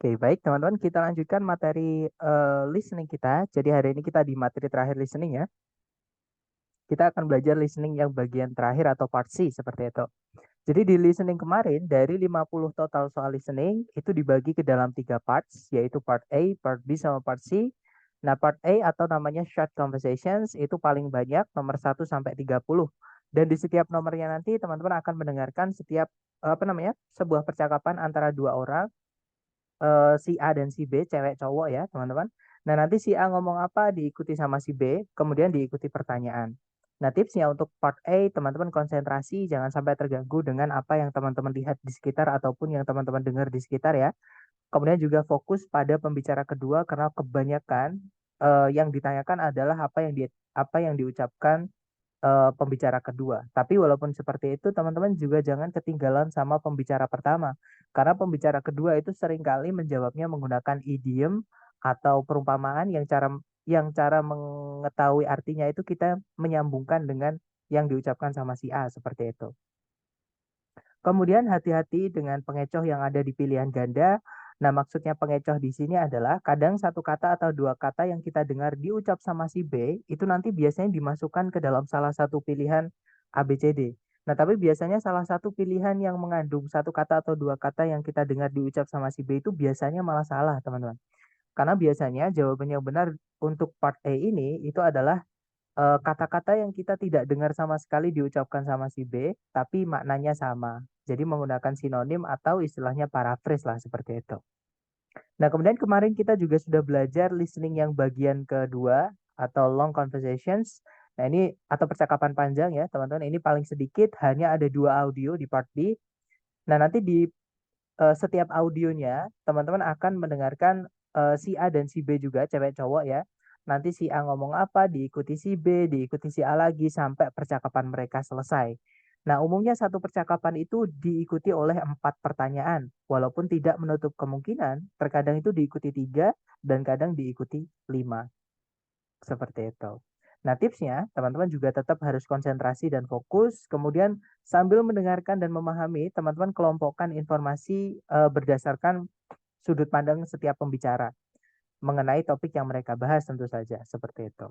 Oke, baik teman-teman, kita lanjutkan materi listening kita. Jadi hari ini kita di materi terakhir listening ya. Kita akan belajar listening yang bagian terakhir atau part C seperti itu. Jadi di listening kemarin dari 50 total soal listening itu dibagi ke dalam 3 parts, yaitu part A, part B sama part C. Nah, part A atau namanya short conversations itu paling banyak nomor 1 sampai 30. Dan di setiap nomornya nanti teman-teman akan mendengarkan setiap apa namanya? Sebuah percakapan antara dua orang, si A dan si B, cewek cowok ya, teman-teman. Nah, nanti si A ngomong apa diikuti sama si B, kemudian diikuti pertanyaan. Nah, tipsnya untuk part A, teman-teman konsentrasi, jangan sampai terganggu dengan apa yang teman-teman lihat di sekitar ataupun yang teman-teman dengar di sekitar ya. Kemudian juga fokus pada pembicara kedua karena kebanyakan yang ditanyakan adalah apa yang diucapkan pembicara kedua. Tapi walaupun seperti itu, teman-teman juga jangan ketinggalan sama pembicara pertama. Karena pembicara kedua itu seringkali menjawabnya menggunakan idiom atau perumpamaan yang cara mengetahui artinya itu kita menyambungkan dengan yang diucapkan sama si A seperti itu. Kemudian hati-hati dengan pengecoh yang ada di pilihan ganda. Nah, maksudnya pengecoh di sini adalah kadang satu kata atau dua kata yang kita dengar diucap sama si B, itu nanti biasanya dimasukkan ke dalam salah satu pilihan A, B, C, D. Nah, tapi biasanya salah satu pilihan yang mengandung satu kata atau dua kata yang kita dengar diucap sama si B itu biasanya malah salah, teman-teman. Karena biasanya jawaban yang benar untuk part A ini itu adalah kata-kata yang kita tidak dengar sama sekali diucapkan sama si B, tapi maknanya sama. Jadi menggunakan sinonim atau istilahnya paraphrase lah seperti itu. Nah, kemudian kemarin kita juga sudah belajar listening yang bagian kedua atau long conversations. Nah, ini atau percakapan panjang ya, teman-teman. Ini paling sedikit hanya ada 2 audio di part B. Nah, nanti di setiap audionya teman-teman akan mendengarkan si A dan si B juga, cewek cowok ya. Nanti si A ngomong apa, diikuti si B, diikuti si A lagi sampai percakapan mereka selesai. Nah, umumnya satu percakapan itu diikuti oleh 4 pertanyaan, walaupun tidak menutup kemungkinan, terkadang itu diikuti 3 dan kadang diikuti 5, seperti itu. Nah, tipsnya, teman-teman juga tetap harus konsentrasi dan fokus. Kemudian sambil mendengarkan dan memahami, teman-teman kelompokkan informasi berdasarkan sudut pandang setiap pembicara mengenai topik yang mereka bahas tentu saja, seperti itu.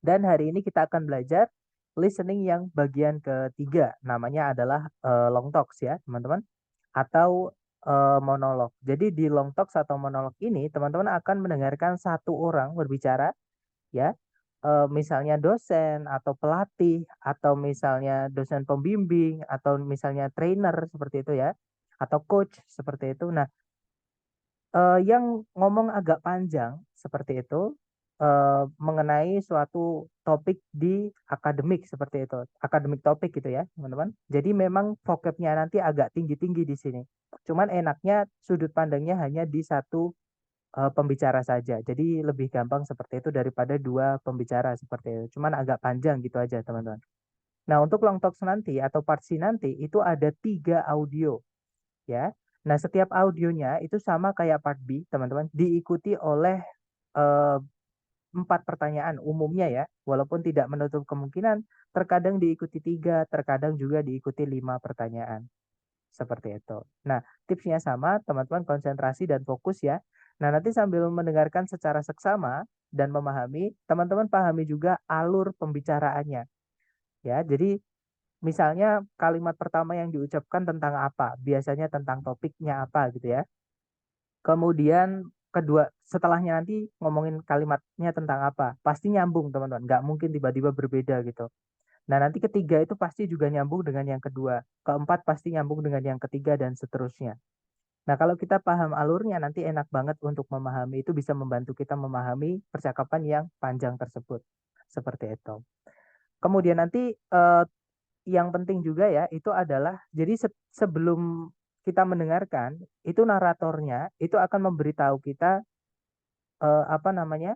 Dan hari ini kita akan belajar listening yang bagian ketiga, namanya adalah long talks ya, teman-teman, atau monolog. Jadi di long talks atau monolog ini, teman-teman akan mendengarkan satu orang berbicara ya, misalnya dosen atau pelatih atau misalnya dosen pembimbing atau misalnya trainer seperti itu ya, atau coach seperti itu. Nah, yang ngomong agak panjang seperti itu, mengenai suatu topik di akademik seperti itu, akademik topik gitu ya, teman-teman. Jadi memang vocabnya nanti agak tinggi-tinggi di sini. Cuman enaknya sudut pandangnya hanya di satu pembicara saja. Jadi lebih gampang seperti itu daripada 2 pembicara seperti itu. Cuman agak panjang gitu aja, teman-teman. Nah, untuk long talks nanti atau part C nanti itu ada 3 audio ya. Nah, setiap audionya itu sama kayak part B, teman-teman, diikuti oleh eh, 4 pertanyaan umumnya ya, walaupun tidak menutup kemungkinan, terkadang diikuti 3, terkadang juga diikuti 5 pertanyaan. Seperti itu. Nah, tipsnya sama, teman-teman konsentrasi dan fokus ya. Nah, nanti sambil mendengarkan secara seksama dan memahami, teman-teman pahami juga alur pembicaraannya. Ya, jadi misalnya kalimat pertama yang diucapkan tentang apa, biasanya tentang topiknya apa gitu ya. Kemudian kedua, setelahnya nanti ngomongin kalimatnya tentang apa, pasti nyambung teman-teman, nggak mungkin tiba-tiba berbeda gitu. Nah, nanti ketiga itu pasti juga nyambung dengan yang kedua, keempat pasti nyambung dengan yang ketiga dan seterusnya. Nah, kalau kita paham alurnya nanti enak banget untuk memahami, itu bisa membantu kita memahami percakapan yang panjang tersebut. Seperti itu. Kemudian nanti yang penting juga ya itu adalah jadi sebelum kita mendengarkan itu naratornya itu akan memberitahu kita apa namanya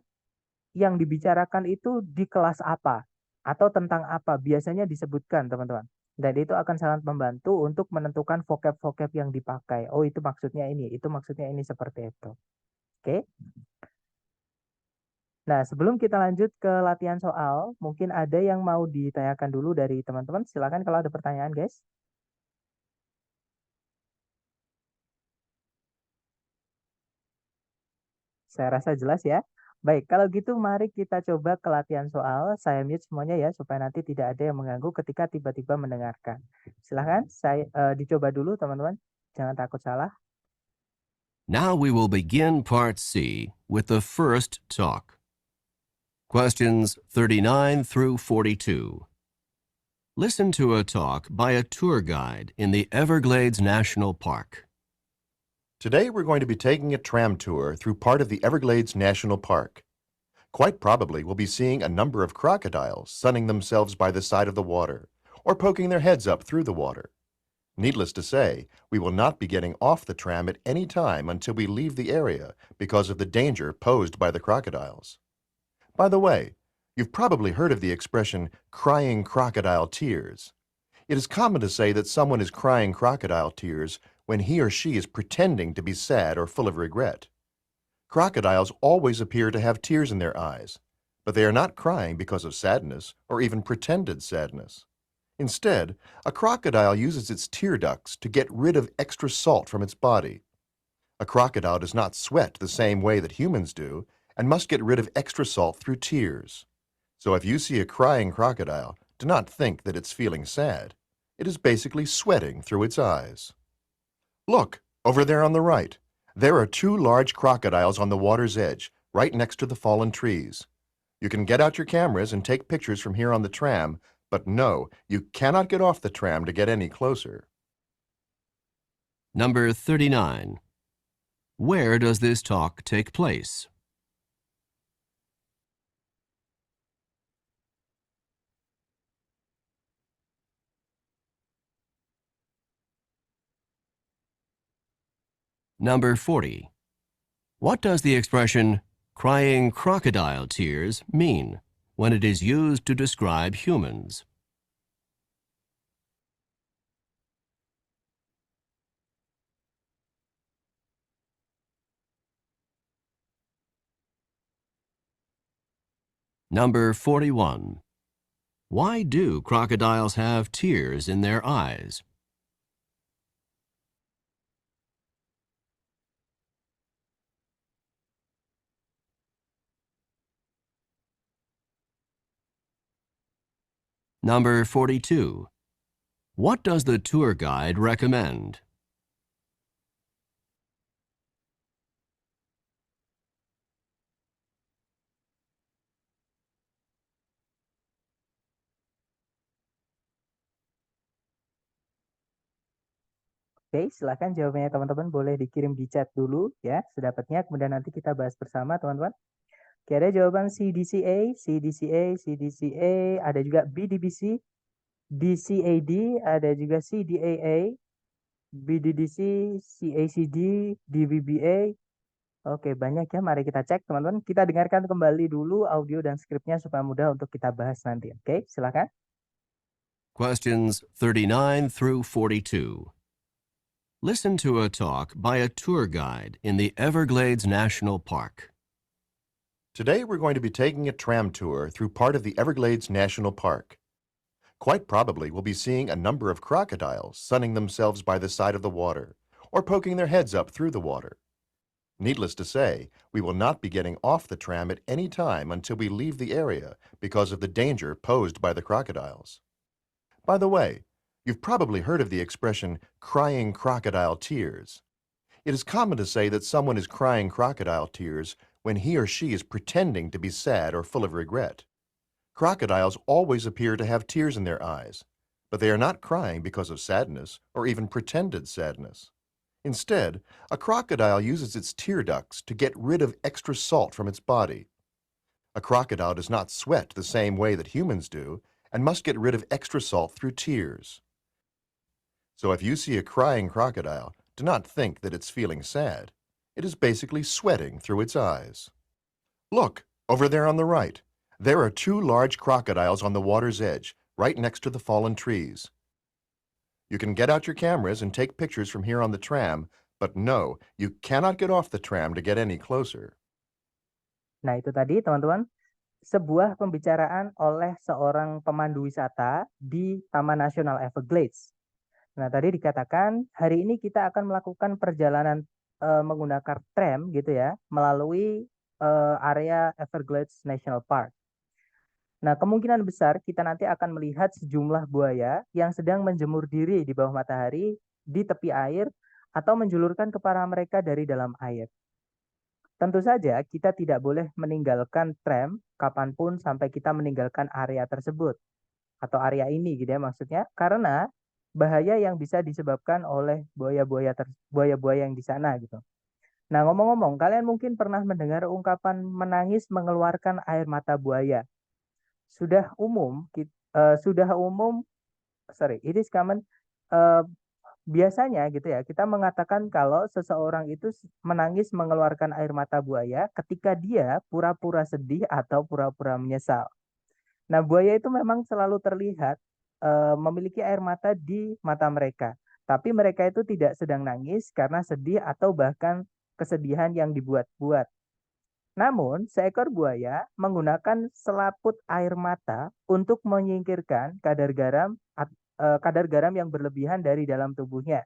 yang dibicarakan itu di kelas apa atau tentang apa biasanya disebutkan teman-teman, dan itu akan sangat membantu untuk menentukan vocab-vocab yang dipakai. Oh, itu maksudnya ini, itu maksudnya ini, seperti itu. Oke. Nah, sebelum kita lanjut ke latihan soal, mungkin ada yang mau ditanyakan dulu dari teman-teman. Silakan kalau ada pertanyaan, guys. Saya rasa jelas ya. Baik, kalau gitu mari kita coba ke latihan soal. Saya mute semuanya ya, supaya nanti tidak ada yang mengganggu ketika tiba-tiba mendengarkan. Silahkan, dicoba dulu teman-teman. Jangan takut salah. Now we will begin Part C with the first talk. Questions 39 through 42. Listen to a talk by a tour guide in the Everglades National Park. Today we're going to be taking a tram tour through part of the Everglades National Park. Quite probably we'll be seeing a number of crocodiles sunning themselves by the side of the water or poking their heads up through the water. Needless to say, we will not be getting off the tram at any time until we leave the area because of the danger posed by the crocodiles. By the way, you've probably heard of the expression crying crocodile tears. It is common to say that someone is crying crocodile tears when he or she is pretending to be sad or full of regret. Crocodiles always appear to have tears in their eyes, but they are not crying because of sadness or even pretended sadness. Instead, a crocodile uses its tear ducts to get rid of extra salt from its body. A crocodile does not sweat the same way that humans do and must get rid of extra salt through tears. So if you see a crying crocodile, do not think that it's feeling sad. It is basically sweating through its eyes. Look, over there on the right. There are two large crocodiles on the water's edge, right next to the fallen trees. You can get out your cameras and take pictures from here on the tram, but no, you cannot get off the tram to get any closer. Number 39. Where does this talk take place? Number 40. What does the expression crying crocodile tears mean when it is used to describe humans? Number 41. Why do crocodiles have tears in their eyes? Number 42. What does the tour guide recommend? Oke, silahkan jawabannya teman-teman boleh dikirim di chat dulu ya, sedapatnya. Kemudian nanti kita bahas bersama teman-teman. Oke, ada jawaban CDCA, CDCA, CDCA, ada juga BDBC, DCAD, ada juga CDAA, BDDC, CACD, DVBA. Oke, banyak ya. Mari kita cek teman-teman. Kita dengarkan kembali dulu audio dan skripnya supaya mudah untuk kita bahas nanti. Oke, silakan. Questions 39 through 42. Listen to a talk by a tour guide in the Everglades National Park. Today we're going to be taking a tram tour through part of the Everglades National Park. Quite probably we'll be seeing a number of crocodiles sunning themselves by the side of the water or poking their heads up through the water. Needless to say, we will not be getting off the tram at any time until we leave the area because of the danger posed by the crocodiles. By the way, you've probably heard of the expression crying crocodile tears. It is common to say that someone is crying crocodile tears when he or she is pretending to be sad or full of regret. Crocodiles always appear to have tears in their eyes, but they are not crying because of sadness or even pretended sadness. Instead, a crocodile uses its tear ducts to get rid of extra salt from its body. A crocodile does not sweat the same way that humans do and must get rid of extra salt through tears. So if you see a crying crocodile, do not think that it's feeling sad. It is basically sweating through its eyes. Look, over there on the right. There are two large crocodiles on the water's edge, right next to the fallen trees. You can get out your cameras and take pictures from here on the tram, but no, you cannot get off the tram to get any closer. Nah, itu tadi teman-teman, sebuah pembicaraan oleh seorang pemandu wisata di Taman Nasional Everglades. Nah, tadi dikatakan hari ini kita akan melakukan perjalanan menggunakan tram gitu ya melalui area Everglades National Park. Nah, kemungkinan besar kita nanti akan melihat sejumlah buaya yang sedang menjemur diri di bawah matahari di tepi air atau menjulurkan kepala mereka dari dalam air. Tentu saja kita tidak boleh meninggalkan tram kapanpun sampai kita meninggalkan area tersebut atau area ini gitu ya maksudnya karena bahaya yang bisa disebabkan oleh buaya-buaya yang di sana gitu. Nah, ngomong-ngomong, kalian mungkin pernah mendengar ungkapan menangis mengeluarkan air mata buaya. Sudah umum, it is common, eh, biasanya gitu ya, kita mengatakan kalau seseorang itu menangis mengeluarkan air mata buaya ketika dia pura-pura sedih atau pura-pura menyesal. Nah, buaya itu memang selalu terlihat memiliki air mata di mata mereka, tapi mereka itu tidak sedang nangis karena sedih atau bahkan kesedihan yang dibuat-buat. Namun, seekor buaya menggunakan selaput air mata untuk menyingkirkan kadar garam yang berlebihan dari dalam tubuhnya.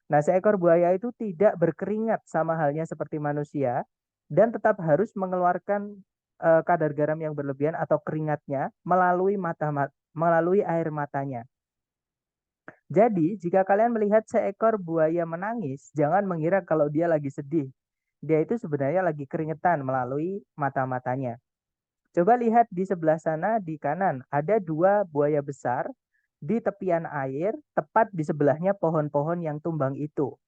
Nah, seekor buaya itu tidak berkeringat sama halnya seperti manusia dan tetap harus mengeluarkan kadar garam yang berlebihan atau keringatnya melalui air matanya. Jadi, jika kalian melihat seekor buaya menangis, jangan mengira kalau dia lagi sedih. Dia itu sebenarnya lagi keringetan melalui mata-matanya. Coba lihat di sebelah sana di kanan, ada 2 buaya besar di tepian air, tepat di sebelahnya pohon-pohon yang tumbang itu.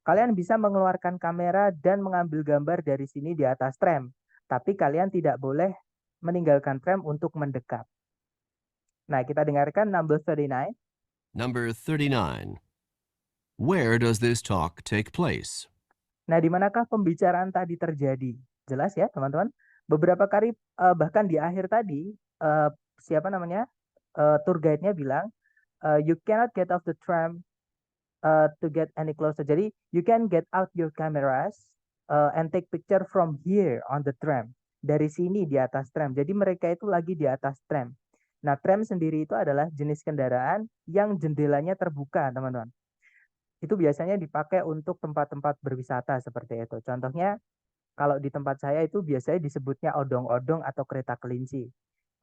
Kalian bisa mengeluarkan kamera dan mengambil gambar dari sini di atas tram, tapi kalian tidak boleh meninggalkan tram untuk mendekat. Nah, kita dengarkan number 39. Number 39. Where does this talk take place? Nah, di manakah pembicaraan tadi terjadi? Jelas ya, teman-teman. Beberapa kali bahkan di akhir tadi siapa namanya? Tour guide-nya bilang you cannot get off the tram to get any closer. Jadi you can get out your cameras and take picture from here on the tram. Dari sini di atas tram. Jadi mereka itu lagi di atas tram. Nah, tram sendiri itu adalah jenis kendaraan yang jendelanya terbuka, teman-teman. Itu biasanya dipakai untuk tempat-tempat berwisata seperti itu. Contohnya, kalau di tempat saya itu biasanya disebutnya odong-odong atau kereta kelinci.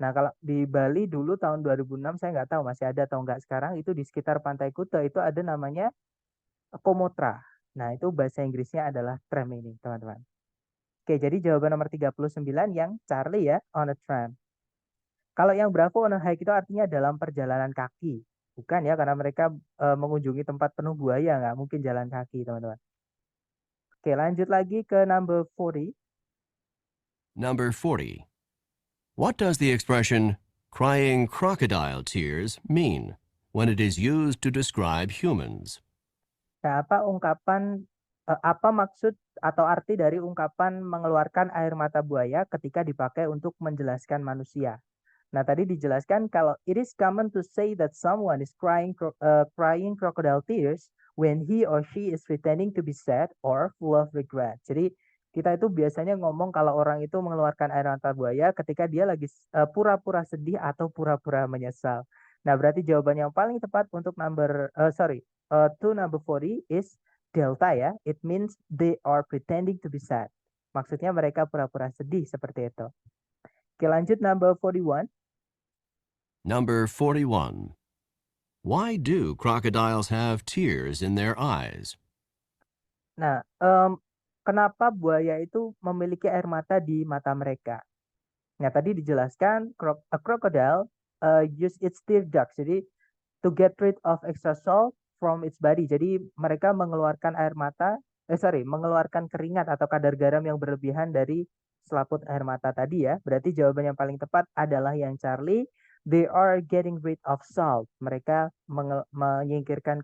Nah, kalau di Bali dulu tahun 2006, saya nggak tahu masih ada atau nggak sekarang, itu di sekitar Pantai Kuta itu ada namanya Komotra. Nah, itu bahasa Inggrisnya adalah tram ini, teman-teman. Oke, jadi jawaban nomor 39 yang Charlie ya, on a tram. Kalau yang Bravo on a hike itu artinya dalam perjalanan kaki. Bukan ya, karena mereka mengunjungi tempat penuh buaya, nggak mungkin jalan kaki, teman-teman. Oke, lanjut lagi ke number 40. Number 40. What does the expression crying crocodile tears mean when it is used to describe humans? Nah, apa maksud atau arti dari ungkapan mengeluarkan air mata buaya ketika dipakai untuk menjelaskan manusia? Nah, tadi dijelaskan kalau it is common to say that someone is crying crocodile tears when he or she is pretending to be sad or full of regret. Jadi kita itu biasanya ngomong kalau orang itu mengeluarkan air mata buaya ketika dia lagi pura-pura sedih atau pura-pura menyesal. Nah, berarti jawaban yang paling tepat untuk to number 40 is delta ya. It means they are pretending to be sad. Maksudnya mereka pura-pura sedih seperti itu. Oke, lanjut number 41. Number 41. Why do crocodiles have tears in their eyes? Nah, kenapa buaya itu memiliki air mata di mata mereka? Nah, tadi dijelaskan a crocodile use its tear ducts, jadi to get rid of extra salt from its body. Jadi mereka mengeluarkan mengeluarkan keringat atau kadar garam yang berlebihan dari selaput air mata tadi ya. Berarti jawaban yang paling tepat adalah yang Charlie. They are getting rid of salt. Mereka menyingkirkan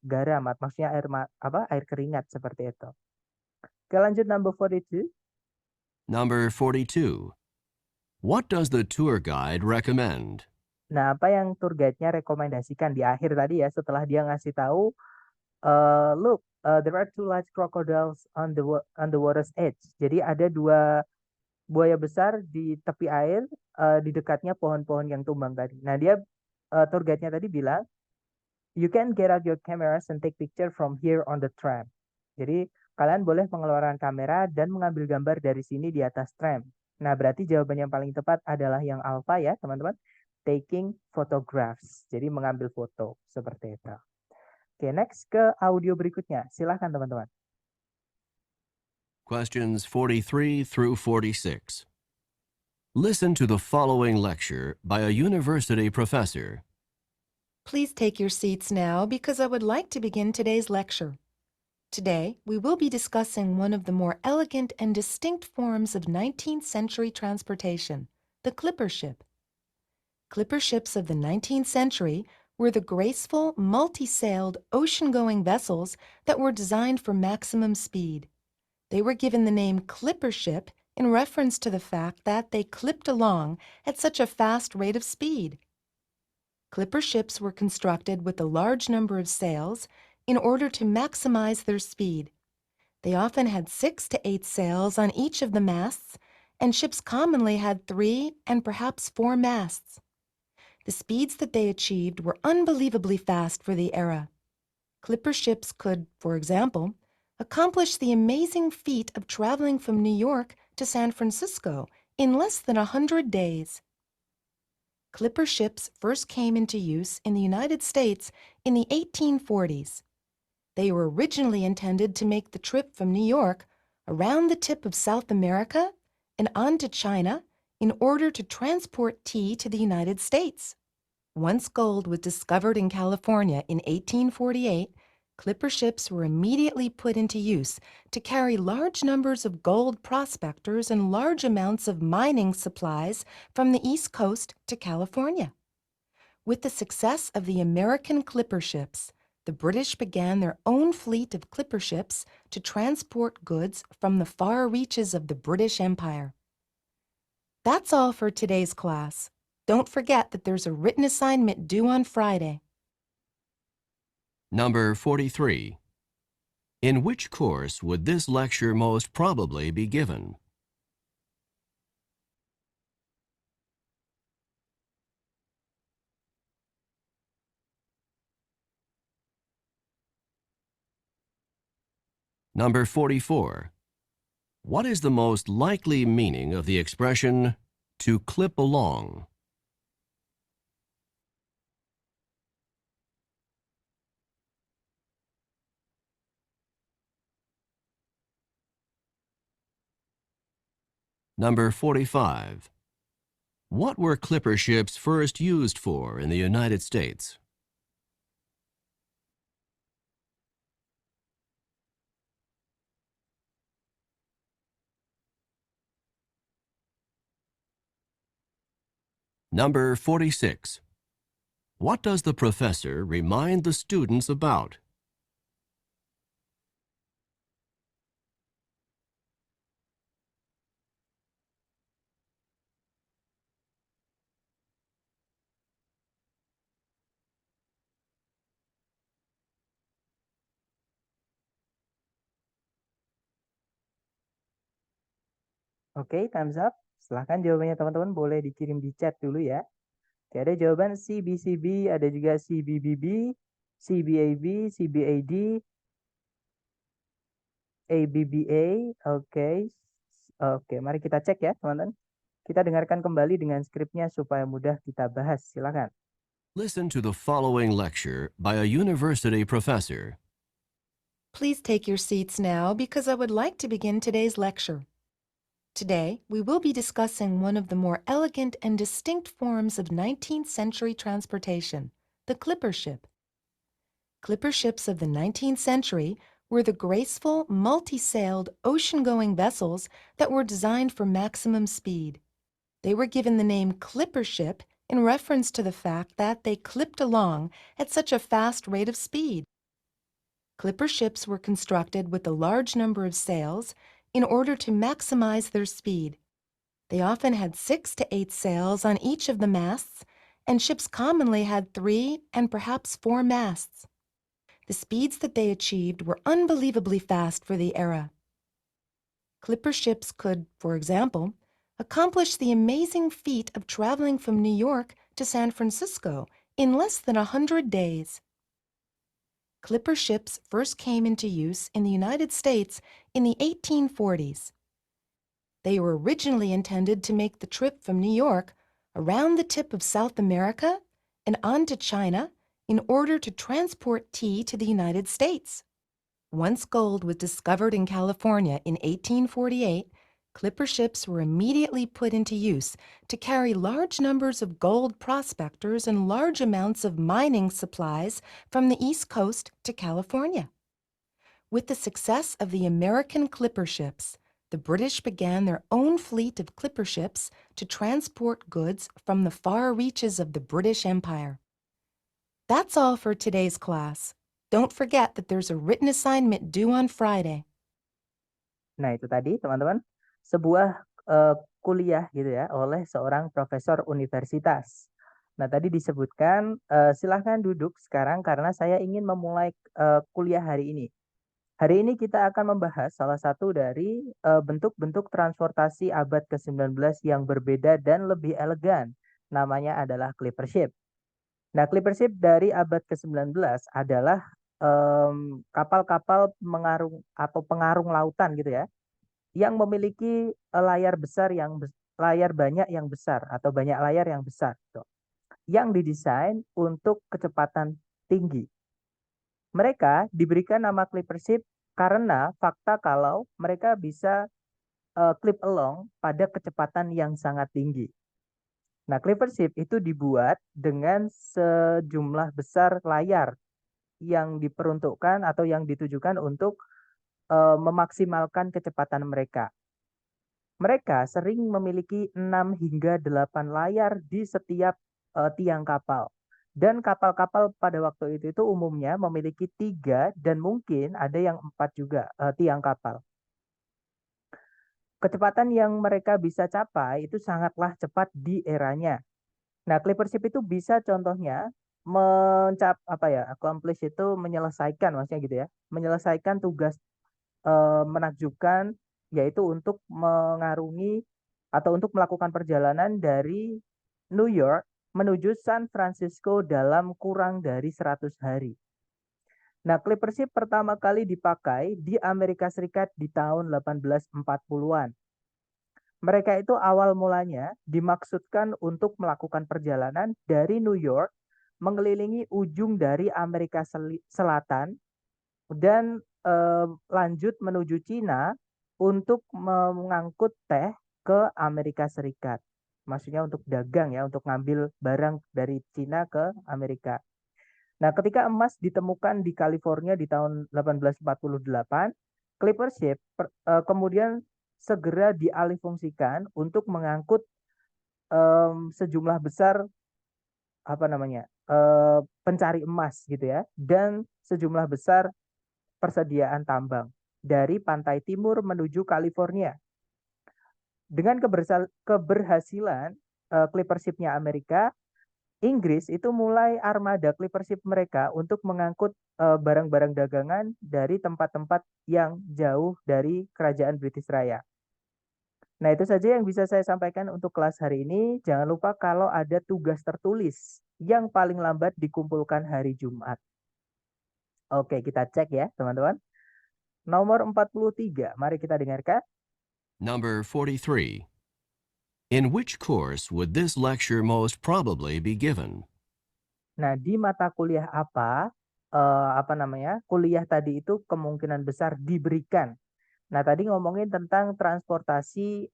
garam, maksudnya air keringat seperti itu. Oke, lanjut number 42. Number 42. What does the tour guide recommend? Nah, apa yang tour guide-nya rekomendasikan di akhir tadi ya, setelah dia ngasih tahu, look, there are 2 large crocodiles on the water's edge. Jadi ada 2 buaya besar di tepi air, di dekatnya pohon-pohon yang tumbang tadi. Nah, tour guide-nya tadi bilang, you can get out your cameras and take picture from here on the tram. Jadi Kalian boleh mengeluarkan kamera dan mengambil gambar dari sini di atas tram. Nah, berarti jawaban yang paling tepat adalah yang alfa ya, teman-teman. Taking photographs. Jadi mengambil foto seperti itu. Oke, next ke audio berikutnya. Silahkan teman-teman. Questions 43 through 46. Listen to the following lecture by a university professor. Please take your seats now because I would like to begin today's lecture. Today, we will be discussing one of the more elegant and distinct forms of 19th century transportation, the clipper ship. Clipper ships of the 19th century were the graceful, multi-sailed, ocean-going vessels that were designed for maximum speed. They were given the name clipper ship in reference to the fact that they clipped along at such a fast rate of speed. Clipper ships were constructed with a large number of sails in order to maximize their speed. They often had 6 to 8 sails on each of the masts, and ships commonly had 3 and perhaps 4 masts. The speeds that they achieved were unbelievably fast for the era. Clipper ships could, for example, accomplish the amazing feat of traveling from New York to San Francisco in less than 100 days. Clipper ships first came into use in the United States in the 1840s. They were originally intended to make the trip from New York around the tip of South America and on to China in order to transport tea to the United States. Once gold was discovered in California in 1848, clipper ships were immediately put into use to carry large numbers of gold prospectors and large amounts of mining supplies from the East Coast to California. With the success of the American clipper ships, the British began their own fleet of clipper ships to transport goods from the far reaches of the British Empire. That's all for today's class. Don't forget that there's a written assignment due on Friday. Number 43. In which course would this lecture most probably be given? Number 44. What is the most likely meaning of the expression to clip along? Number 45. What were clipper ships first used for in the United States? Number 46. What does the professor remind the students about? Oke, time's up. Silahkan jawabannya teman-teman boleh dikirim di chat dulu ya. Oke, ada jawaban CBCB, ada juga CBBB, CBAB, CBAD, ABBA. Oke. Oke, mari kita cek ya, teman-teman. Kita dengarkan kembali dengan skripnya supaya mudah kita bahas. Silakan. Listen to the following lecture by a university professor. Please take your seats now because I would like to begin today's lecture. Today, we will be discussing one of the more elegant and distinct forms of 19th century transportation, the clipper ship. Clipper ships of the 19th century were the graceful, multi-sailed, ocean-going vessels that were designed for maximum speed. They were given the name clipper ship in reference to the fact that they clipped along at such a fast rate of speed. Clipper ships were constructed with a large number of sails in order to maximize their speed. They often had 6 to 8 sails on each of the masts, and ships commonly had 3 and perhaps 4 masts. The speeds that they achieved were unbelievably fast for the era. Clipper ships could, for example, accomplish the amazing feat of traveling from New York to San Francisco in less than 100 days. clipper ships first came into use in the United States in the 1840s. They were originally intended to make the trip from New York around the tip of South America and on to China in order to transport tea to the United States. Once gold was discovered in California in 1848, clipper ships were immediately put into use to carry large numbers of gold prospectors and large amounts of mining supplies from the East Coast to California. With the success of the American clipper ships, the British began their own fleet of clipper ships to transport goods from the far reaches of the British Empire. That's all for today's class. Don't forget that there's a written assignment due on Friday. Nah, itu tadi teman-teman, sebuah kuliah gitu ya oleh seorang profesor universitas. Nah, tadi disebutkan silahkan duduk sekarang karena saya ingin memulai kuliah hari ini. Hari ini kita akan membahas salah satu dari bentuk-bentuk transportasi abad ke-19 yang berbeda dan lebih elegan. Namanya adalah clipper ship. Nah, clipper ship dari abad ke-19 adalah kapal-kapal mengarung atau pengarung lautan gitu ya, yang memiliki layar besar layar banyak yang besar atau banyak layar yang besar gitu, yang didesain untuk kecepatan tinggi. Mereka diberikan nama clipper ship karena fakta kalau mereka bisa clip along pada kecepatan yang sangat tinggi. Nah, clipper ship itu dibuat dengan sejumlah besar layar yang diperuntukkan atau yang ditujukan untuk memaksimalkan kecepatan mereka. Mereka sering memiliki 6 hingga 8 layar di setiap tiang kapal. Dan kapal-kapal pada waktu itu umumnya memiliki 3 dan mungkin ada yang 4 juga tiang kapal. Kecepatan yang mereka bisa capai itu sangatlah cepat di eranya. Nah, clipper ship itu bisa contohnya accomplish itu menyelesaikan maksudnya gitu ya, menyelesaikan tugas menakjubkan yaitu untuk mengarungi atau untuk melakukan perjalanan dari New York menuju San Francisco dalam kurang dari 100 hari. Nah, clipper ship pertama kali dipakai di Amerika Serikat di tahun 1840-an. Mereka itu awal mulanya dimaksudkan untuk melakukan perjalanan dari New York mengelilingi ujung dari Amerika Selatan dan lanjut menuju Cina untuk mengangkut teh ke Amerika Serikat. Maksudnya untuk dagang ya, untuk ngambil barang dari Cina ke Amerika. Nah, ketika emas ditemukan di California di tahun 1848, clipper ship kemudian segera dialihfungsikan untuk mengangkut sejumlah besar pencari emas gitu ya, dan sejumlah besar persediaan tambang dari pantai timur menuju California. Dengan keberhasilan clipper ship-nya Amerika, Inggris itu mulai armada clipper ship mereka untuk mengangkut barang-barang dagangan dari tempat-tempat yang jauh dari kerajaan British Raya. Nah, itu saja yang bisa saya sampaikan untuk kelas hari ini. Jangan lupa kalau ada tugas tertulis yang paling lambat dikumpulkan hari Jumat. Oke, kita cek ya, teman-teman. Nomor 43, mari kita dengarkan. Number 43. In which course would this lecture most probably be given? Nah, di mata kuliah apa, kuliah tadi itu kemungkinan besar diberikan. Nah, tadi ngomongin tentang transportasi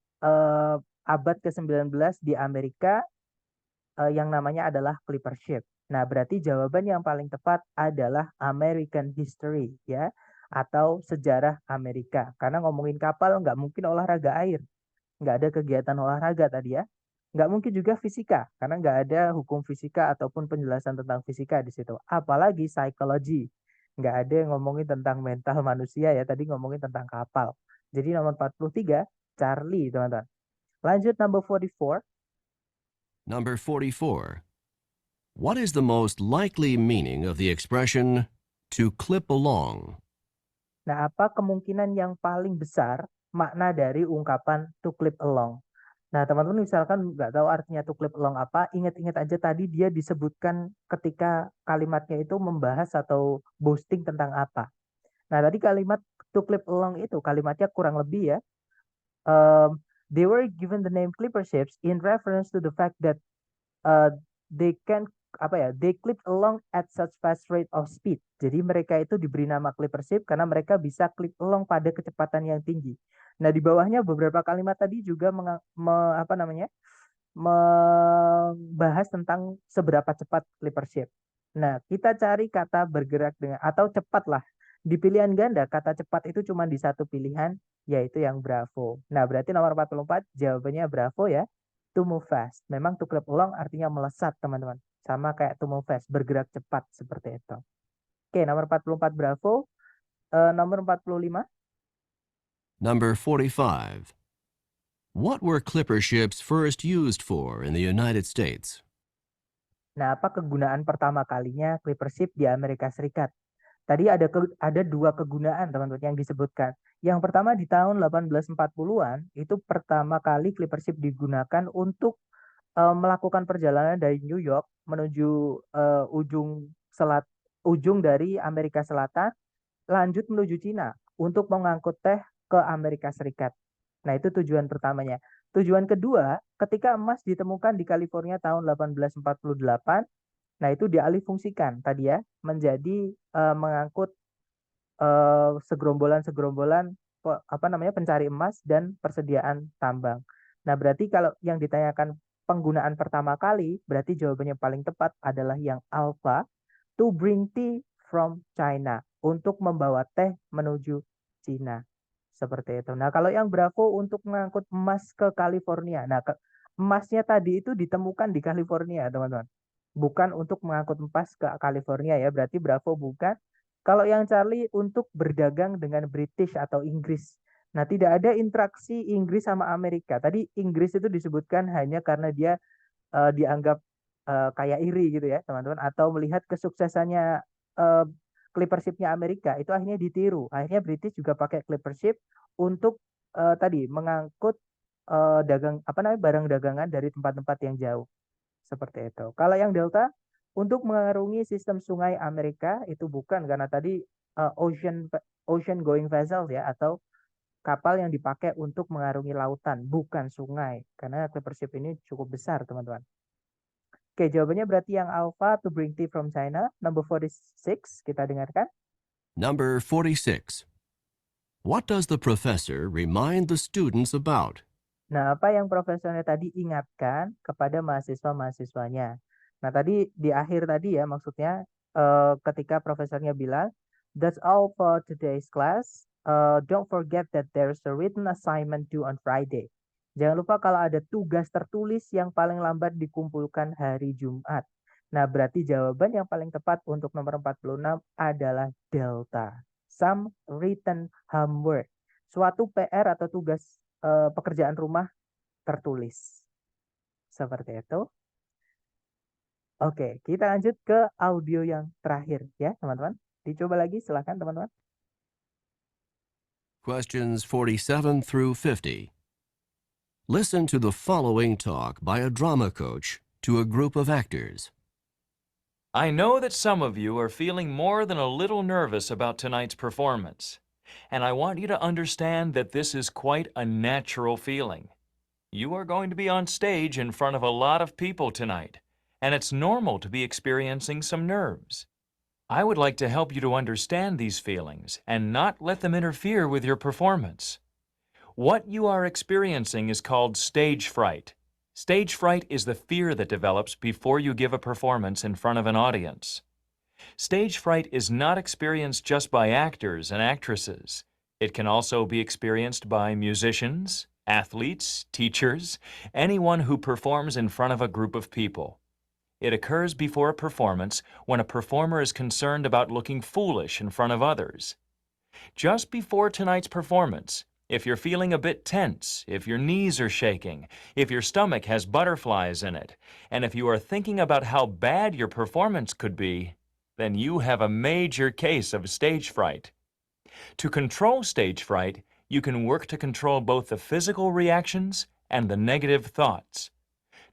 abad ke-19 di Amerika yang namanya adalah clipper ship. Nah, berarti jawaban yang paling tepat adalah American History ya, atau sejarah Amerika. Karena ngomongin kapal nggak mungkin olahraga air. Nggak ada kegiatan olahraga tadi ya. Nggak mungkin juga fisika, karena nggak ada hukum fisika ataupun penjelasan tentang fisika di situ. Apalagi psikologi. Nggak ada yang ngomongin tentang mental manusia ya, tadi ngomongin tentang kapal. Jadi nomor 43, Charlie teman-teman. Lanjut number 44. Number 44. What is the most likely meaning of the expression to clip along? Nah, apa kemungkinan yang paling besar makna dari ungkapan to clip along? Nah, teman-teman misalkan nggak tahu artinya to clip along apa, ingat-ingat aja tadi dia disebutkan ketika kalimatnya itu membahas atau boasting tentang apa. Nah, tadi kalimat to clip along itu kalimatnya kurang lebih ya. They were given the name clipper ships in reference to the fact that uh, they can they clip along at such fast rate of speed. Jadi mereka itu diberi nama clipper ship karena mereka bisa clip along pada kecepatan yang tinggi. Nah, di bawahnya beberapa kalimat tadi juga membahas tentang seberapa cepat clipper ship. Nah, kita cari kata bergerak dengan atau cepat lah. Di pilihan ganda, kata cepat itu cuma di satu pilihan, yaitu yang bravo. Nah, berarti nomor 44 jawabannya bravo ya. To move fast. Memang to clip along artinya melesat, teman-teman. Sama kayak to move fast, bergerak cepat seperti itu. Oke, nomor 44 bravo. Nomor 45. Number 45. What were clipper ships first used for in the United States? Nah, apa kegunaan pertama kalinya clipper ship di Amerika Serikat? Tadi ada dua kegunaan, teman-teman, yang disebutkan. Yang pertama di tahun 1840-an, itu pertama kali clipper ship digunakan untuk melakukan perjalanan dari New York menuju ujung dari Amerika Selatan, lanjut menuju Cina untuk mengangkut teh ke Amerika Serikat. Nah, itu tujuan pertamanya. Tujuan kedua, ketika emas ditemukan di California tahun 1848, nah itu dialihfungsikan tadi ya menjadi mengangkut segerombolan pencari emas dan persediaan tambang. Nah, berarti kalau yang ditanyakan penggunaan pertama kali, berarti jawabannya paling tepat adalah yang alpha, to bring tea from China, untuk membawa teh menuju Cina. Seperti itu. Nah, kalau yang bravo untuk mengangkut emas ke California. Nah, emasnya tadi itu ditemukan di California, teman-teman. Bukan untuk mengangkut emas ke California ya, berarti bravo bukan. Kalau yang Charlie untuk berdagang dengan British atau Inggris. Nah, tidak ada interaksi Inggris sama Amerika. Tadi Inggris itu disebutkan hanya karena dia dianggap kayak iri gitu ya, teman-teman. Atau melihat kesuksesannya clipper ship-nya Amerika, itu akhirnya ditiru. Akhirnya British juga pakai clipper ship untuk tadi mengangkut barang dagangan dari tempat-tempat yang jauh. Seperti itu. Kalau yang Delta, untuk mengarungi sistem sungai Amerika itu bukan karena tadi ocean going vessels ya, atau kapal yang dipakai untuk mengarungi lautan, bukan sungai. Karena clipper ship ini cukup besar, teman-teman. Oke, jawabannya berarti yang alpha, to bring tea from China. Number 46, kita dengarkan. Number 46. What does the professor remind the students about? Nah, apa yang profesornya tadi ingatkan kepada mahasiswa-mahasiswanya? Nah, tadi di akhir tadi ya, maksudnya ketika profesornya bilang, that's all for today's class. Don't forget that there's a written assignment due on Friday. Jangan lupa kalau ada tugas tertulis yang paling lambat dikumpulkan hari Jumat. Nah, berarti jawaban yang paling tepat untuk nomor 46 adalah Delta. Some written homework. Suatu PR atau tugas pekerjaan rumah tertulis. Seperti itu. Oke, kita lanjut ke audio yang terakhir ya, teman-teman. Dicoba lagi, silakan teman-teman. Questions 47 through 50. Listen to the following talk by a drama coach to a group of actors. I know that some of you are feeling more than a little nervous about tonight's performance, and I want you to understand that this is quite a natural feeling. You are going to be on stage in front of a lot of people tonight, and it's normal to be experiencing some nerves. I would like to help you to understand these feelings and not let them interfere with your performance. What you are experiencing is called stage fright. Stage fright is the fear that develops before you give a performance in front of an audience. Stage fright is not experienced just by actors and actresses. It can also be experienced by musicians, athletes, teachers, anyone who performs in front of a group of people. It occurs before a performance when a performer is concerned about looking foolish in front of others. Just before tonight's performance, if you're feeling a bit tense, if your knees are shaking, if your stomach has butterflies in it, and if you are thinking about how bad your performance could be, then you have a major case of stage fright. To control stage fright, you can work to control both the physical reactions and the negative thoughts.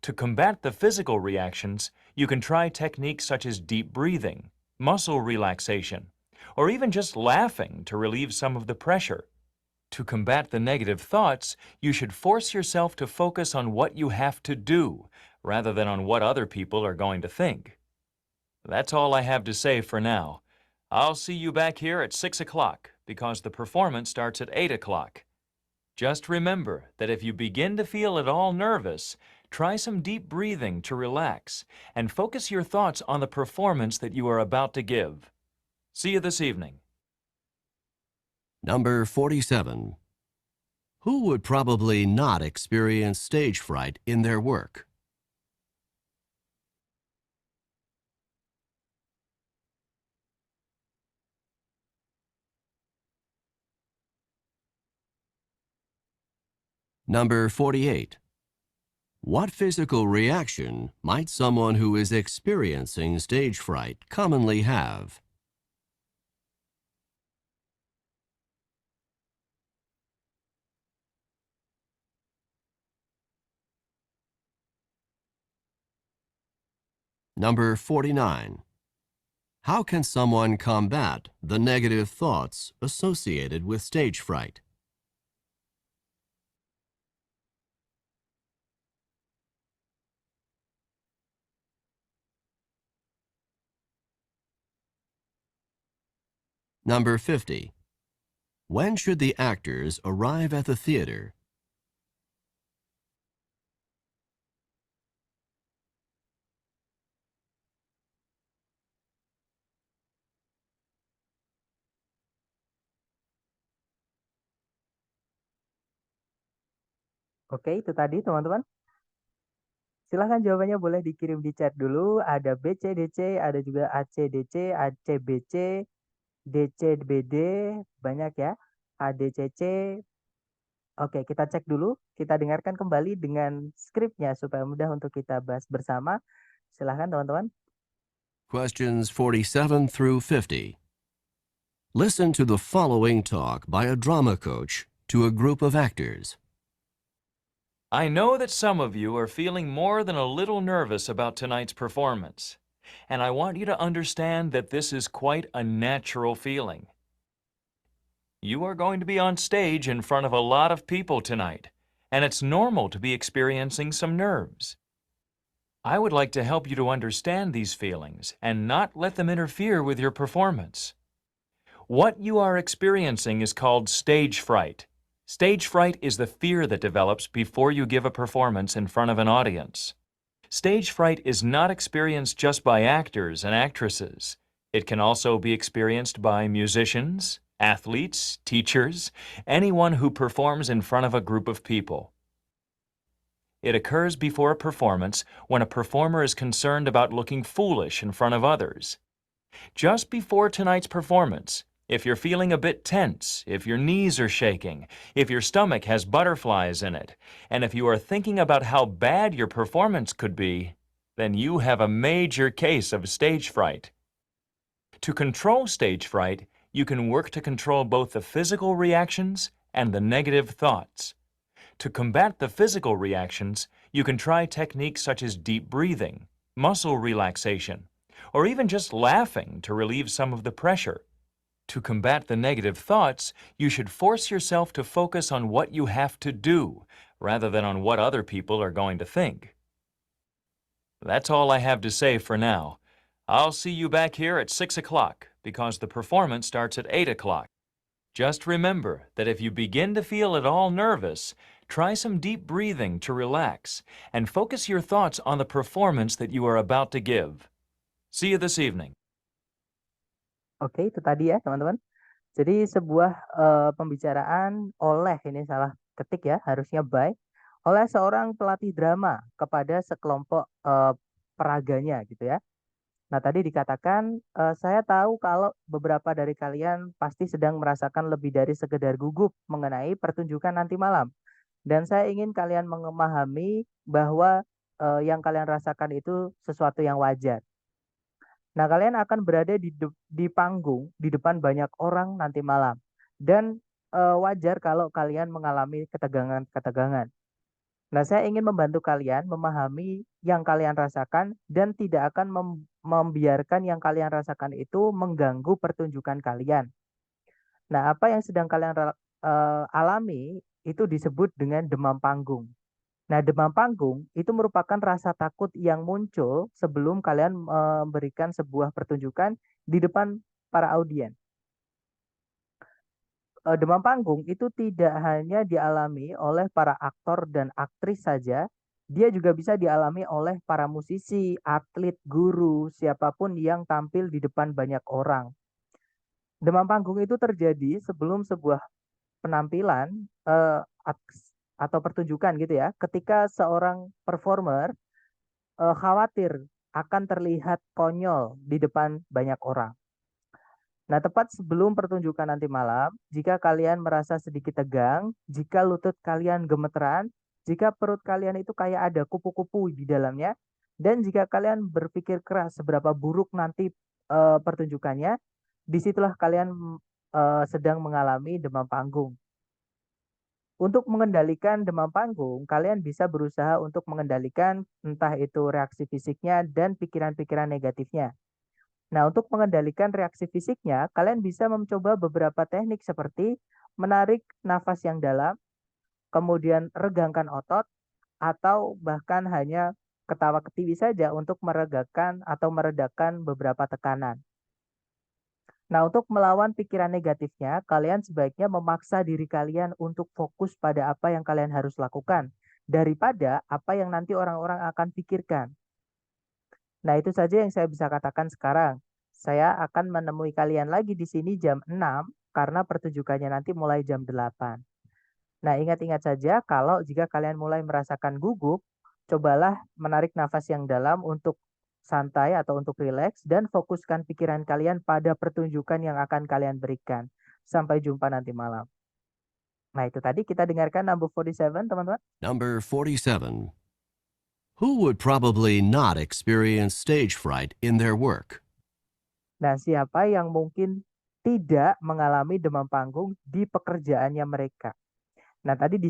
To combat the physical reactions, you can try techniques such as deep breathing, muscle relaxation, or even just laughing to relieve some of the pressure. To combat the negative thoughts, you should force yourself to focus on what you have to do, rather than on what other people are going to think. That's all I have to say for now. I'll see you back here at 6 o'clock, because the performance starts at 8 o'clock. Just remember that if you begin to feel at all nervous, try some deep breathing to relax and focus your thoughts on the performance that you are about to give. See you this evening. Number 47. Who would probably not experience stage fright in their work? Number 48. What physical reaction might someone who is experiencing stage fright commonly have? Number 49. How can someone combat the negative thoughts associated with stage fright? Number 50. When should the actors arrive at the theater? Oke, itu tadi teman-teman. Silahkan jawabannya boleh dikirim di chat dulu. Ada BCDC, ada juga ACDC, ACBC, DCBD, banyak ya. ADCC. Oke, kita cek dulu. Kita dengarkan kembali dengan skripnya supaya mudah untuk kita bahas bersama. Silahkan teman-teman. Questions 47 through 50. Listen to the following talk by a drama coach to a group of actors. I know that some of you are feeling more than a little nervous about tonight's performance, and I want you to understand that this is quite a natural feeling. You are going to be on stage in front of a lot of people tonight, and it's normal to be experiencing some nerves. I would like to help you to understand these feelings and not let them interfere with your performance. What you are experiencing is called stage fright. Stage fright is the fear that develops before you give a performance in front of an audience. Stage fright is not experienced just by actors and actresses. It can also be experienced by musicians, athletes, teachers, anyone who performs in front of a group of people. It occurs before a performance when a performer is concerned about looking foolish in front of others. Just before tonight's performance, if you're feeling a bit tense, if your knees are shaking, if your stomach has butterflies in it, and if you are thinking about how bad your performance could be, then you have a major case of stage fright. To control stage fright, you can work to control both the physical reactions and the negative thoughts. To combat the physical reactions, you can try techniques such as deep breathing, muscle relaxation, or even just laughing to relieve some of the pressure. To combat the negative thoughts, you should force yourself to focus on what you have to do, rather than on what other people are going to think. That's all I have to say for now. I'll see you back here at 6 o'clock, because the performance starts at 8 o'clock. Just remember that if you begin to feel at all nervous, try some deep breathing to relax and focus your thoughts on the performance that you are about to give. See you this evening. Oke, itu tadi ya teman-teman. Jadi sebuah pembicaraan oleh, ini salah ketik ya, harusnya by, oleh seorang pelatih drama kepada sekelompok peraganya gitu ya. Nah tadi dikatakan, saya tahu kalau beberapa dari kalian pasti sedang merasakan lebih dari sekedar gugup mengenai pertunjukan nanti malam. Dan saya ingin kalian memahami bahwa yang kalian rasakan itu sesuatu yang wajar. Nah, kalian akan berada di panggung di depan banyak orang nanti malam. Dan wajar kalau kalian mengalami ketegangan-ketegangan. Nah, saya ingin membantu kalian memahami yang kalian rasakan dan tidak akan membiarkan yang kalian rasakan itu mengganggu pertunjukan kalian. Nah, apa yang sedang kalian alami itu disebut dengan demam panggung. Nah, demam panggung itu merupakan rasa takut yang muncul sebelum kalian memberikan sebuah pertunjukan di depan para audiens. Demam panggung itu tidak hanya dialami oleh para aktor dan aktris saja, dia juga bisa dialami oleh para musisi, atlet, guru, siapapun yang tampil di depan banyak orang. Demam panggung itu terjadi sebelum sebuah penampilan atau pertunjukan gitu ya, ketika seorang performer khawatir akan terlihat konyol di depan banyak orang. Nah, tepat sebelum pertunjukan nanti malam, jika kalian merasa sedikit tegang, jika lutut kalian gemeteran, jika perut kalian itu kayak ada kupu-kupu di dalamnya, dan jika kalian berpikir keras seberapa buruk nanti pertunjukannya, disitulah kalian sedang mengalami demam panggung. Untuk mengendalikan demam panggung, kalian bisa berusaha untuk mengendalikan entah itu reaksi fisiknya dan pikiran-pikiran negatifnya. Nah, untuk mengendalikan reaksi fisiknya, kalian bisa mencoba beberapa teknik seperti menarik nafas yang dalam, kemudian regangkan otot, atau bahkan hanya ketawa-ketiwi saja untuk meredakan beberapa tekanan. Nah, untuk melawan pikiran negatifnya, kalian sebaiknya memaksa diri kalian untuk fokus pada apa yang kalian harus lakukan, daripada apa yang nanti orang-orang akan pikirkan. Nah, itu saja yang saya bisa katakan sekarang. Saya akan menemui kalian lagi di sini jam 6 karena pertunjukannya nanti mulai jam 8. Nah, ingat-ingat saja kalau jika kalian mulai merasakan gugup, cobalah menarik nafas yang dalam untuk santai atau untuk rileks dan fokuskan pikiran kalian pada pertunjukan yang akan kalian berikan. Sampai jumpa nanti malam. Nah, itu tadi kita dengarkan number 47, teman-teman. Number 47. Who would probably not experience stage fright in their work? Nah, siapa yang mungkin tidak mengalami demam panggung di pekerjaannya mereka? Nah, tadi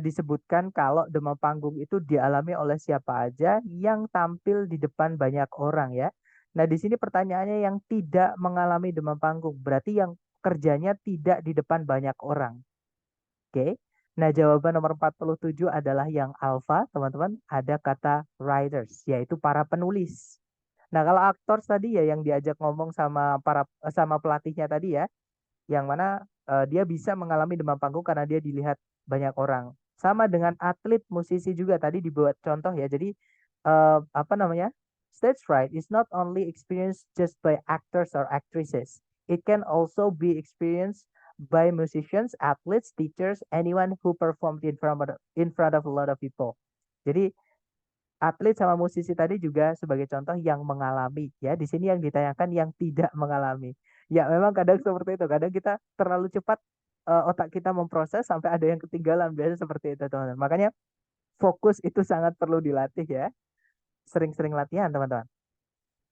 disebutkan kalau demam panggung itu dialami oleh siapa aja yang tampil di depan banyak orang ya. Nah, di sini pertanyaannya yang tidak mengalami demam panggung, berarti yang kerjanya tidak di depan banyak orang. Oke. Nah, jawaban nomor 47 adalah yang alfa, teman-teman. Ada kata writers, yaitu para penulis. Nah, kalau aktor tadi ya yang diajak ngomong sama pelatihnya tadi ya, yang mana dia bisa mengalami demam panggung karena dia dilihat banyak orang. Sama dengan atlet, musisi juga tadi dibuat contoh ya. Jadi apa namanya? Stage fright is not only experienced just by actors or actresses. It can also be experienced by musicians, athletes, teachers, anyone who performed in front of a lot of people. Jadi atlet sama musisi tadi juga sebagai contoh yang mengalami ya. Di sini yang ditayangkan yang tidak mengalami. Ya memang kadang seperti itu. Kadang kita terlalu cepat otak kita memproses sampai ada yang ketinggalan. Biasanya seperti itu, teman-teman. Makanya fokus itu sangat perlu dilatih ya. Sering-sering latihan, teman-teman.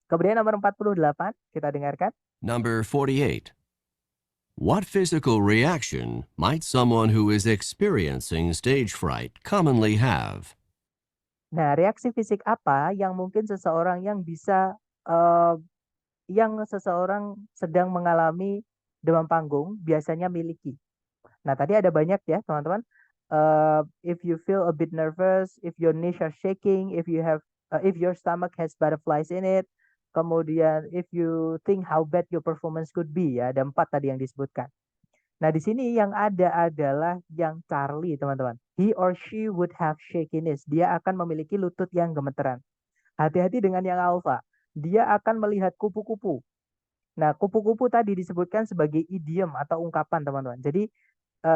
Kemudian nomor 48 kita dengarkan. Number 48. What physical reaction might someone who is experiencing stage fright commonly have? Nah, reaksi fisik apa yang mungkin seseorang eh, yang seseorang sedang mengalami demam panggung biasanya miliki? Nah, tadi ada banyak ya, teman-teman. If you feel a bit nervous, if your knees are shaking, if your stomach has butterflies in it, kemudian if you think how bad your performance could be, ya, ada 4 tadi yang disebutkan. Nah, di sini yang ada adalah yang Charlie, teman-teman. He or she would have shakiness. Dia akan memiliki lutut yang gemeteran. Hati-hati dengan yang alpha. Dia akan melihat kupu-kupu. Nah, kupu-kupu tadi disebutkan sebagai idiom atau ungkapan, teman-teman. Jadi,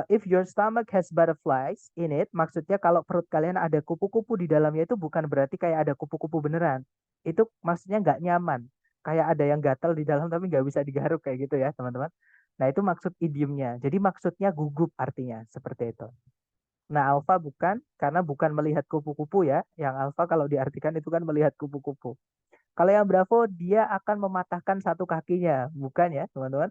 if your stomach has butterflies in it, maksudnya kalau perut kalian ada kupu-kupu di dalamnya itu bukan berarti kayak ada kupu-kupu beneran. Itu maksudnya nggak nyaman. Kayak ada yang gatal di dalam tapi nggak bisa digaruk kayak gitu ya, teman-teman. Nah, itu maksud idiomnya. Jadi maksudnya gugup artinya, seperti itu. Nah, alfa bukan, karena bukan melihat kupu-kupu ya. Yang alfa kalau diartikan itu kan melihat kupu-kupu. Kalau yang Bravo, dia akan mematahkan satu kakinya. Bukan ya, teman-teman.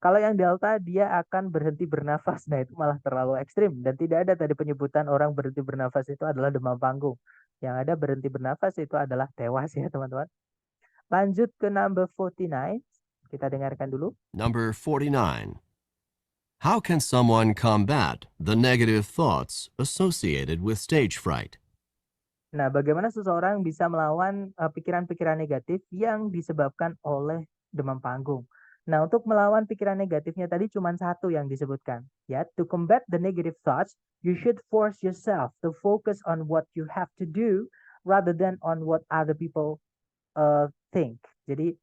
Kalau yang delta dia akan berhenti bernafas. Nah, itu malah terlalu ekstrim dan tidak ada tadi penyebutan orang berhenti bernafas itu adalah demam panggung. Yang ada berhenti bernafas itu adalah tewas ya, teman-teman. Lanjut ke number 49. Kita dengarkan dulu. Number 49. How can someone combat the negative thoughts associated with stage fright? Nah, bagaimana seseorang bisa melawan pikiran-pikiran negatif yang disebabkan oleh demam panggung? Nah, untuk melawan pikiran negatifnya tadi cuma satu yang disebutkan. Ya, to combat the negative thoughts, you should force yourself to focus on what you have to do rather than on what other people think. Jadi,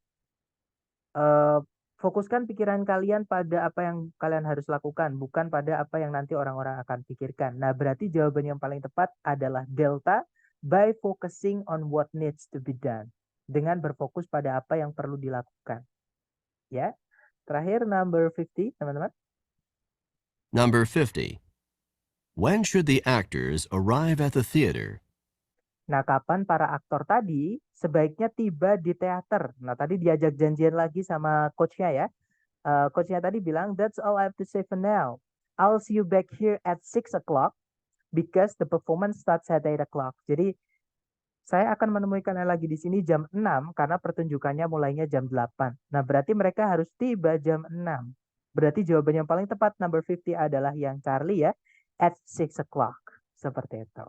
fokuskan pikiran kalian pada apa yang kalian harus lakukan, bukan pada apa yang nanti orang-orang akan pikirkan. Nah, berarti jawaban yang paling tepat adalah delta, by focusing on what needs to be done. Dengan berfokus pada apa yang perlu dilakukan. Ya. Terakhir number 50, teman-teman. Number 50. When should the actors arrive at the theater? Nah, kapan para aktor tadi sebaiknya tiba di teater? Nah, tadi diajak janjian lagi sama coachnya ya. Coachnya tadi bilang, that's all I have to say for now. I'll see you back here at 6 o'clock because the performance starts at 8 o'clock. Jadi, saya akan menemui kalian lagi di sini jam 6 karena pertunjukannya mulainya jam 8. Nah, berarti mereka harus tiba jam 6. Berarti jawaban yang paling tepat number 50 adalah yang Charlie ya, at 6 o'clock. Seperti itu.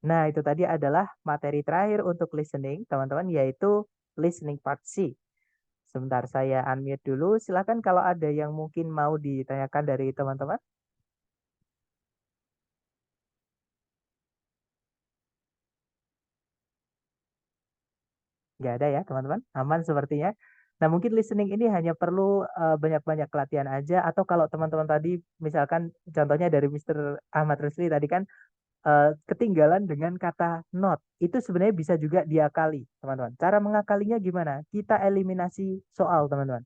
Nah, itu tadi adalah materi terakhir untuk listening, teman-teman, yaitu listening part C. Sebentar saya unmute dulu. Silakan kalau ada yang mungkin mau ditanyakan dari teman-teman. Nggak ada ya, teman-teman? Aman sepertinya. Nah, mungkin listening ini hanya perlu banyak-banyak latihan aja. Atau kalau teman-teman tadi, misalkan contohnya dari Mr. Ahmad Rusli tadi kan, ketinggalan dengan kata not. Itu sebenarnya bisa juga diakali, teman-teman. Cara mengakalinya gimana? Kita eliminasi soal, teman-teman.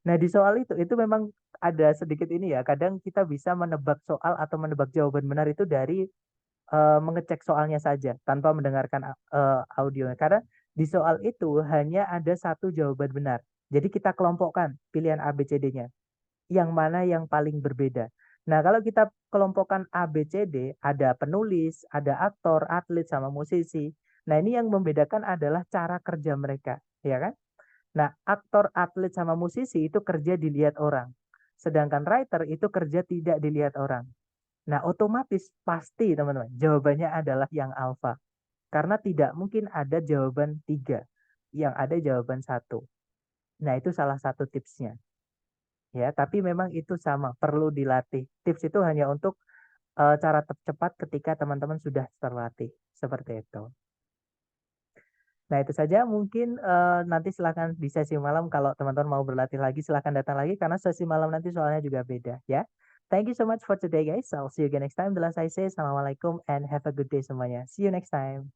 Nah, di soal itu memang ada sedikit ini ya. Kadang kita bisa menebak soal atau menebak jawaban benar itu dari mengecek soalnya saja tanpa mendengarkan audionya. Karena di soal itu hanya ada satu jawaban benar. Jadi kita kelompokkan pilihan A, B, C, D-nya. Yang mana yang paling berbeda. Nah, kalau kita kelompokkan A, B, C, D, ada penulis, ada aktor, atlet, sama musisi. Nah, ini yang membedakan adalah cara kerja mereka, ya kan? Nah, aktor, atlet, sama musisi itu kerja dilihat orang. Sedangkan writer itu kerja tidak dilihat orang. Nah, otomatis pasti teman-teman, jawabannya adalah yang alfa. Karena tidak mungkin ada jawaban 3. Yang ada jawaban 1. Nah, itu salah satu tipsnya. Ya, tapi memang itu sama, perlu dilatih. Tips itu hanya untuk cara tercepat ketika teman-teman sudah terlatih. Seperti itu. Nah, itu saja mungkin nanti silahkan di sesi malam kalau teman-teman mau berlatih lagi silahkan datang lagi karena sesi malam nanti soalnya juga beda ya. Thank you so much for today guys. I'll see you again next time. Bila saya say assalamualaikum and have a good day semuanya. See you next time.